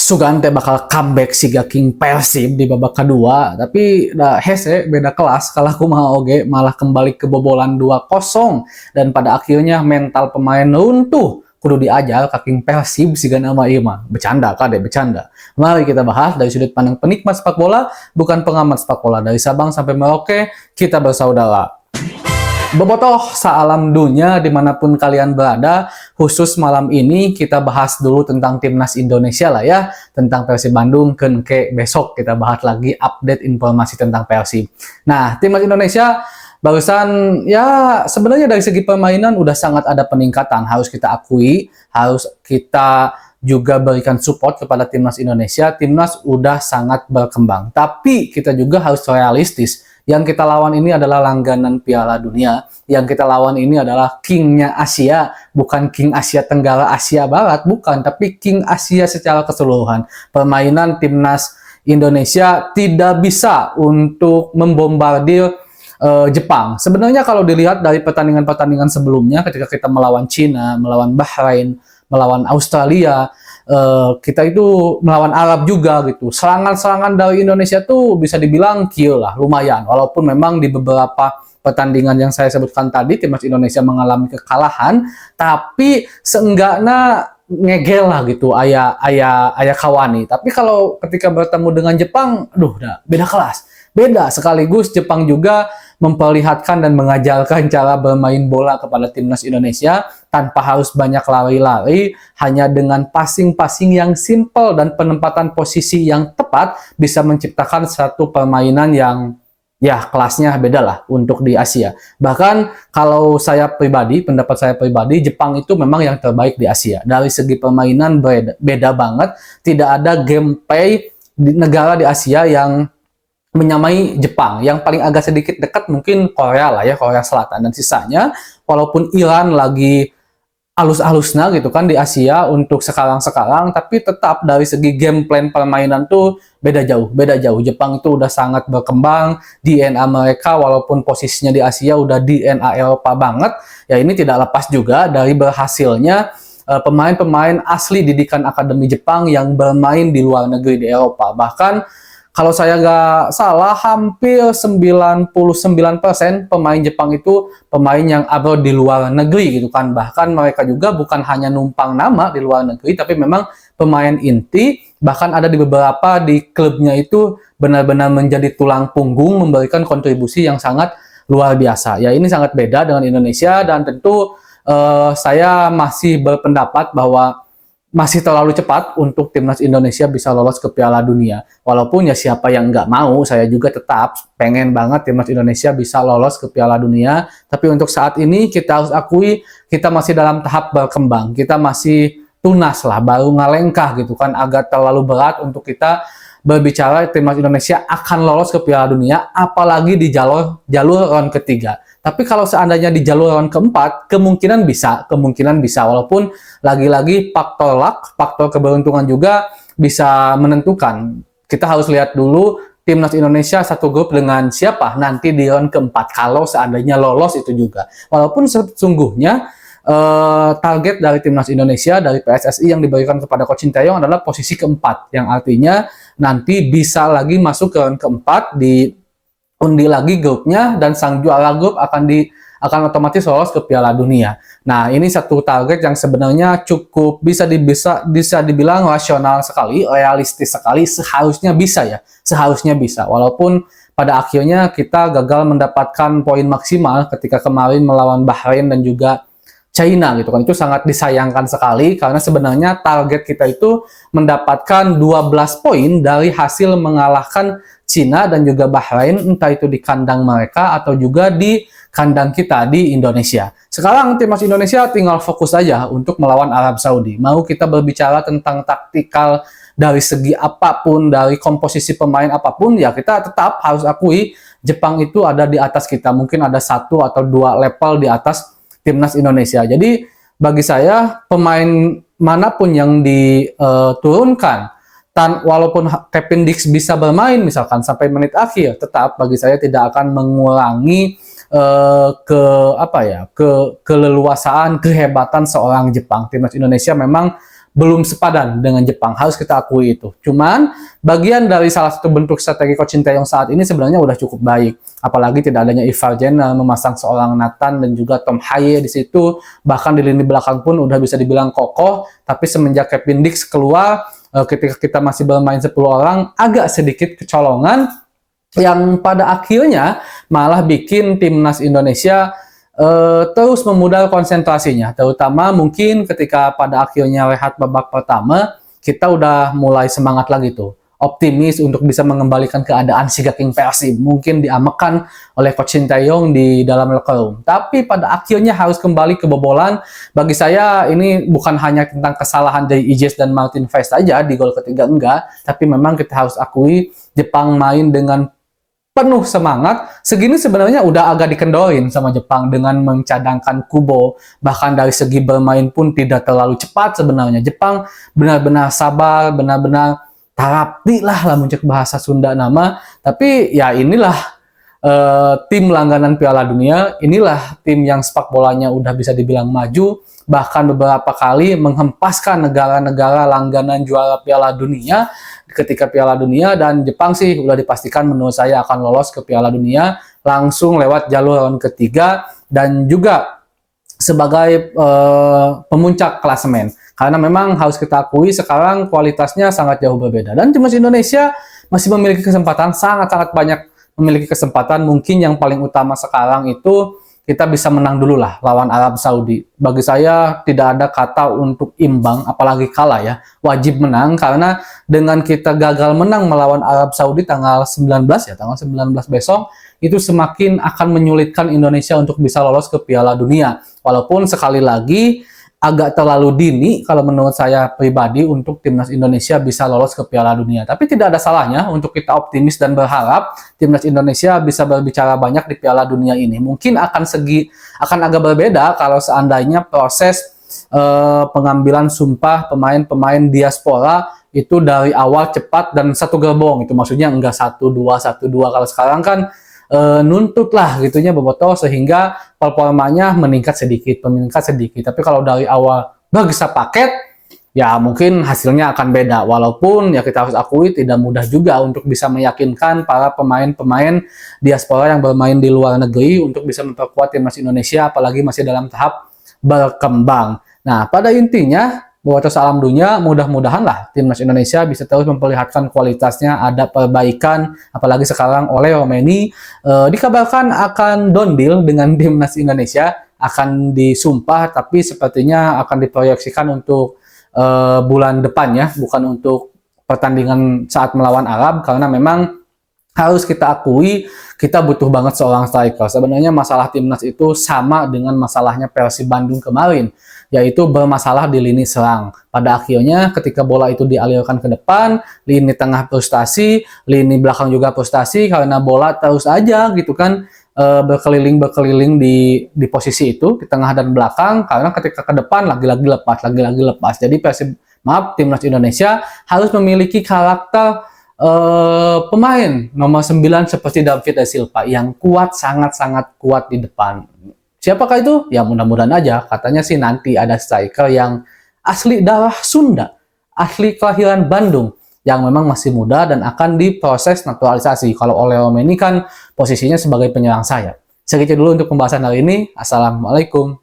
Sugante bakal comeback siga King Persib di babak kedua, tapi hese beda kelas kalah kumaha oge malah kembali kebobolan 2-0 dan pada akhirnya mental pemain runtuh kudu diajar ke King Persib siga nama ieu mah. Bercanda kade bercanda. Mari kita bahas dari sudut pandang penikmat sepak bola, bukan pengamat sepak bola. Dari Sabang sampai Merauke, kita bersaudara. Bobotoh sealam dunia dimanapun kalian berada, khusus malam ini kita bahas dulu tentang timnas Indonesia lah ya, tentang Persib Bandung. Ke besok kita bahas lagi update informasi tentang Persib. Nah, timnas Indonesia barusan ya sebenarnya dari segi permainan udah sangat ada peningkatan, harus kita akui, harus kita juga berikan support kepada timnas Indonesia. Timnas udah sangat berkembang, tapi kita juga harus realistis. Yang kita lawan ini adalah langganan Piala Dunia. Yang kita lawan ini adalah King-nya Asia. Bukan King Asia Tenggara, Asia Barat. Bukan, tapi King Asia secara keseluruhan. Permainan timnas Indonesia tidak bisa untuk membombardir Jepang. Sebenarnya kalau dilihat dari pertandingan-pertandingan sebelumnya, ketika kita melawan Cina, melawan Bahrain, melawan Australia, kita itu melawan Arab juga gitu. Serangan-serangan dari Indonesia tuh bisa dibilang kill lah, lumayan. Walaupun memang di beberapa pertandingan yang saya sebutkan tadi, timnas Indonesia mengalami kekalahan, tapi seenggaknya ngegel lah gitu, ayah kawani. Tapi kalau ketika bertemu dengan Jepang, aduh, dah beda kelas. Beda, sekaligus Jepang juga memperlihatkan dan mengajarkan cara bermain bola kepada timnas Indonesia tanpa harus banyak lari-lari, hanya dengan passing-passing yang simple dan penempatan posisi yang tepat bisa menciptakan satu permainan yang ya kelasnya beda lah untuk di Asia. Bahkan kalau saya pribadi, pendapat saya pribadi, Jepang itu memang yang terbaik di Asia. Dari segi permainan beda banget, tidak ada gameplay di negara di Asia yang menyamai Jepang. Yang paling agak sedikit dekat mungkin Korea lah ya, Korea Selatan. Dan sisanya, walaupun Iran lagi alus-alusnya gitu kan di Asia untuk sekarang-sekarang, tapi tetap dari segi game plan permainan tuh beda jauh, beda jauh. Jepang itu udah sangat berkembang, DNA mereka walaupun posisinya di Asia udah DNA Eropa banget, ya ini tidak lepas juga dari berhasilnya pemain-pemain asli didikan Akademi Jepang yang bermain di luar negeri di Eropa. Bahkan kalau saya nggak salah, hampir 99% pemain Jepang itu pemain yang abroad di luar negeri gitu kan. Bahkan mereka juga bukan hanya numpang nama di luar negeri, tapi memang pemain inti. Bahkan ada di beberapa di klubnya itu benar-benar menjadi tulang punggung, memberikan kontribusi yang sangat luar biasa. Ya ini sangat beda dengan Indonesia dan tentu saya masih berpendapat bahwa masih terlalu cepat untuk timnas Indonesia bisa lolos ke Piala Dunia. Walaupun ya siapa yang nggak mau, saya juga tetap pengen banget timnas Indonesia bisa lolos ke Piala Dunia. Tapi untuk saat ini kita harus akui kita masih dalam tahap berkembang. Kita masih tunas lah, baru ngalengkah gitu kan. Agak terlalu berat untuk kita berbicara timnas Indonesia akan lolos ke Piala Dunia, apalagi di jalur round ketiga. Tapi kalau seandainya di jalur round keempat, kemungkinan bisa. Walaupun lagi-lagi faktor luck, faktor keberuntungan juga bisa menentukan. Kita harus lihat dulu timnas Indonesia satu grup dengan siapa nanti di round keempat. Kalau seandainya lolos itu juga. Walaupun sesungguhnya target dari timnas Indonesia, dari PSSI yang diberikan kepada Coach Sinteyong adalah posisi keempat. Yang artinya nanti bisa lagi masuk ke round keempat, undi lagi grupnya dan sang juara grup akan otomatis lolos ke Piala Dunia. Nah, ini satu target yang sebenarnya cukup bisa dibilang rasional sekali, realistis sekali, seharusnya bisa ya. Seharusnya bisa. Walaupun pada akhirnya kita gagal mendapatkan poin maksimal ketika kemarin melawan Bahrain dan juga China gitu kan. Itu sangat disayangkan sekali karena sebenarnya target kita itu mendapatkan 12 poin dari hasil mengalahkan Cina dan juga Bahrain, entah itu di kandang mereka atau juga di kandang kita di Indonesia. Sekarang timnas Indonesia tinggal fokus aja untuk melawan Arab Saudi. Mau kita berbicara tentang taktikal dari segi apapun, dari komposisi pemain apapun, ya kita tetap harus akui Jepang itu ada di atas kita. Mungkin ada 1 atau 2 level di atas timnas Indonesia. Jadi bagi saya pemain manapun yang diturunkan, walaupun Kevin Dix bisa bermain misalkan sampai menit akhir, tetap bagi saya tidak akan mengurangi keleluasaan, kehebatan seorang Jepang. Timnas Indonesia memang belum sepadan dengan Jepang, harus kita akui itu. Cuman bagian dari salah satu bentuk strategi Coach Sinteyong saat ini sebenarnya udah cukup baik. Apalagi tidak adanya Ivar Jenner memasang seorang Nathan dan juga Tom Haye di situ, bahkan di lini belakang pun udah bisa dibilang kokoh. Tapi semenjak Kevin Dix keluar, ketika kita masih bermain 10 orang, agak sedikit kecolongan yang pada akhirnya malah bikin timnas Indonesia terus memudar konsentrasinya, terutama mungkin ketika pada akhirnya rehat babak pertama, kita udah mulai semangat lagi tuh, optimis untuk bisa mengembalikan keadaan Siga King Persib, mungkin diamekan oleh Coach Sinteyong di dalam locker room. Tapi pada akhirnya harus kembali kebobolan. Bagi saya ini bukan hanya tentang kesalahan dari Ijes dan Martin Fest aja di gol ketiga, enggak, tapi memang kita harus akui Jepang main dengan penuh semangat. Segini sebenarnya udah agak dikendorin sama Jepang dengan mencadangkan Kubo. Bahkan dari segi bermain pun tidak terlalu cepat sebenarnya. Jepang benar-benar sabar, benar-benar terapi lah muncul bahasa Sunda nama. Tapi ya inilah tim langganan Piala Dunia. Inilah tim yang sepak bolanya udah bisa dibilang maju. Bahkan beberapa kali menghempaskan negara-negara langganan juara Piala Dunia ketika Piala Dunia, dan Jepang sih udah dipastikan menurut saya akan lolos ke Piala Dunia langsung lewat jalur round ketiga dan juga sebagai pemuncak klasemen. Karena memang harus kita akui sekarang kualitasnya sangat jauh berbeda, dan timnas Indonesia masih memiliki kesempatan, sangat-sangat banyak memiliki kesempatan. Mungkin yang paling utama sekarang itu kita bisa menang dulu lah lawan Arab Saudi. Bagi saya tidak ada kata untuk imbang, apalagi kalah ya. Wajib menang, karena dengan kita gagal menang melawan Arab Saudi tanggal 19 ya, tanggal 19 besok, itu semakin akan menyulitkan Indonesia untuk bisa lolos ke Piala Dunia. Walaupun sekali lagi agak terlalu dini kalau menurut saya pribadi untuk timnas Indonesia bisa lolos ke Piala Dunia. Tapi tidak ada salahnya untuk kita optimis dan berharap timnas Indonesia bisa berbicara banyak di Piala Dunia ini. Mungkin akan agak berbeda kalau seandainya proses pengambilan sumpah pemain-pemain diaspora itu dari awal cepat dan satu gerbong. Itu maksudnya enggak 1-2 1-2. Kalau sekarang kan nuntut lah gitunya bobotoh, sehingga performanya meningkat sedikit. Tapi kalau dari awal bisa paket, ya mungkin hasilnya akan beda. Walaupun ya kita harus akui tidak mudah juga untuk bisa meyakinkan para pemain-pemain diaspora yang bermain di luar negeri untuk bisa memperkuat timnas Indonesia, apalagi masih dalam tahap berkembang. Nah, pada intinya bobotoh salam dunia, mudah-mudahan lah timnas Indonesia bisa terus memperlihatkan kualitasnya, ada perbaikan, apalagi sekarang oleh Romeni dikabarkan akan down deal dengan timnas Indonesia, akan disumpah, tapi sepertinya akan diproyeksikan untuk bulan depan ya, bukan untuk pertandingan saat melawan Arab, karena memang harus kita akui kita butuh banget seorang striker. Sebenarnya masalah timnas itu sama dengan masalahnya Persib Bandung kemarin, yaitu bermasalah di lini serang. Pada akhirnya ketika bola itu dialirkan ke depan, lini tengah frustasi, lini belakang juga frustasi karena bola terus aja gitu kan berkeliling di posisi itu di tengah dan belakang, karena ketika ke depan lagi-lagi lepas. Jadi timnas Indonesia harus memiliki karakter pemain nomor 9 seperti David da Silva yang kuat, sangat-sangat kuat di depan. Siapakah itu? Ya mudah-mudahan aja, katanya sih nanti ada striker yang asli darah Sunda, asli kelahiran Bandung, yang memang masih muda dan akan diproses naturalisasi. Kalau oleh Romeni kan posisinya sebagai penyerang sayap. Segitu dulu untuk pembahasan hari ini. Assalamualaikum.